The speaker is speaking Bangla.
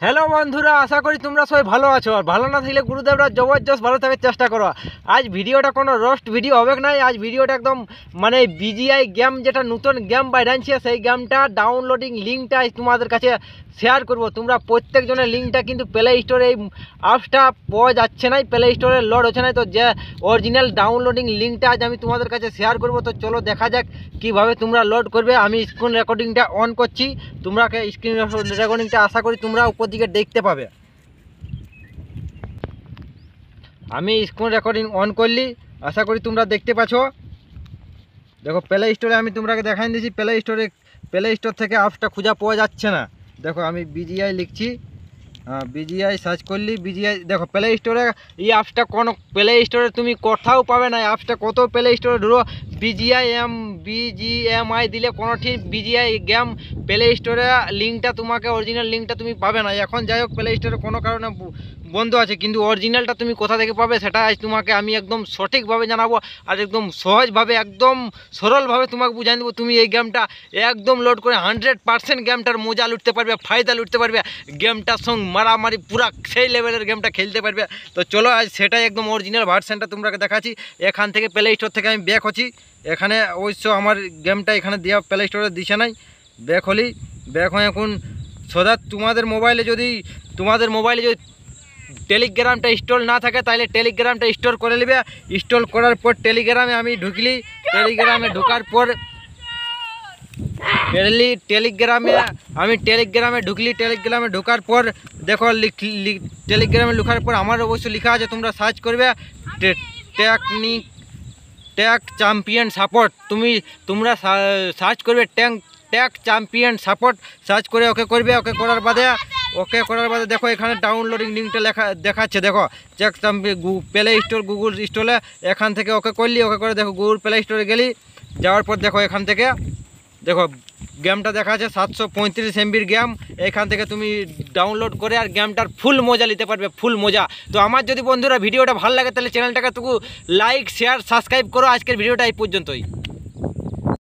হ্যালো বন্ধুরা, আশা করি তোমরা সবাই ভালো আছো। আর ভালো না থাকলে গুরুদেবরা জবরদস্ত ভালো থাকার চেষ্টা করো। আজ ভিডিওটা কোনো রোস্ট ভিডিও হবে না, আজ ভিডিওটা একদম মানে বিজিআই গেম, যেটা নতুন গেম বাইরানছে সেই গেমটা ডাউনলোডিং লিঙ্কটা আজ তোমাদের কাছে শেয়ার করব। তোমরা প্রত্যেকজনের লিঙ্কটা কিন্তু প্লে স্টোরে এই অ্যাপসটা পাওয়া যাচ্ছে না, প্লে স্টোরে লোড হচ্ছে না। তো যে অরিজিনাল ডাউনলোডিং লিঙ্কটা আজ আমি তোমাদের কাছে শেয়ার করব। তো চলো দেখা যাক কীভাবে তোমরা লোড করবে। আমি স্ক্রিন রেকর্ডিংটা অন করছি, তোমরা স্ক্রিন রেকর্ডিংটা আশা করি তোমরা উপর দিকে দেখতে পাবে। আমি স্ক্রিন রেকর্ডিং অন করলি, আশা করি তোমরা দেখতে পাচ্ছ। দেখো প্লে স্টোরে আমি তোমরাকে দেখাই দিয়েছি, প্লে স্টোর থেকে অ্যাপসটা খুঁজে পাওয়া যাচ্ছে না। দেখো আমি বিজিআই লিখছি, বিজিআই সার্চ করলি, বিজিআই দেখো প্লে স্টোরে এই অ্যাপসটা কোনো প্লে স্টোরে তুমি কোথাও পাবে না। অ্যাপসটা কত প্লে স্টোরে ধরো বিজিএমআই দিলে কোনো ঠিক বিজিআই গেম প্লে স্টোরে লিঙ্কটা তোমাকে অরিজিনাল লিঙ্কটা তুমি পাবে না। এখন যাই হোক প্লে স্টোরে কোনো কারণে বন্ধ আছে, কিন্তু অরিজিনালটা তুমি কোথা থেকে পাবে সেটা আজ তোমাকে আমি একদম সঠিকভাবে জানাবো। আর একদম সহজভাবে একদম সরলভাবে তোমাকে বুঝাই দেবো। তুমি এই গেমটা একদম লোড করে 100% গেমটার মজা লুটতে পারবে, ফায়দা লুটতে পারবে, গেমটার সঙ্গে মারামারি পুরা সেই লেভেলের গেমটা খেলতে পারবে। তো চলো আজ সেটাই একদম অরিজিনাল ভার্সনটা তোমাকে দেখাচ্ছি। এখান থেকে প্লে স্টোর থেকে আমি ব্যাক হচ্ছি। এখানে অবশ্য আমার গেমটা এখানে দেওয়া প্লে স্টোরে দিছে নাই। ব্যাক হলি, ব্যাক হয়ে এখন সদা তোমাদের মোবাইলে যদি টেলিগ্রামটা ইনস্টল না থাকে তাহলে টেলিগ্রামটা ইনস্টল করে নেবে। ইনস্টল করার পর টেলিগ্রামে আমি ঢুকলি, টেলিগ্রামে ঢোকার পর টেলিগ্রামে ঢোকার পর দেখো টেলিগ্রামে ঢোকার পর আমার অবশ্য লেখা আছে, তোমরা সার্চ করবে ট্যাগ চ্যাম্পিয়ন সাপোর্ট। তোমরা সার্চ করবে ট্যাগ চ্যাম্পিয়ন সাপোর্ট, সার্চ করে ওকে করবে। ওকে করার বাদে দেখো এখানে ডাউনলোডিং লিঙ্কটা দেখাচ্ছে। দেখো tag champion play store Google স্টোরে, এখান থেকে ওকে করলি, ওকে করে দেখো গুগল প্লে স্টোরে গেলি, যাওয়ার পর দেখো এখান থেকে দেখো গেমটা দেখা আছে 735 MBর গেম। এখান থেকে তুমি ডাউনলোড করে আর গেমটার ফুল মজা নিতে পারবে, ফুল মজা। তো আমার যদি বন্ধুরা ভিডিওটা ভালো লাগে তাহলে চ্যানেলটাকে লাইক শেয়ার সাবস্ক্রাইব করো। আজকের ভিডিওটা এই পর্যন্তই।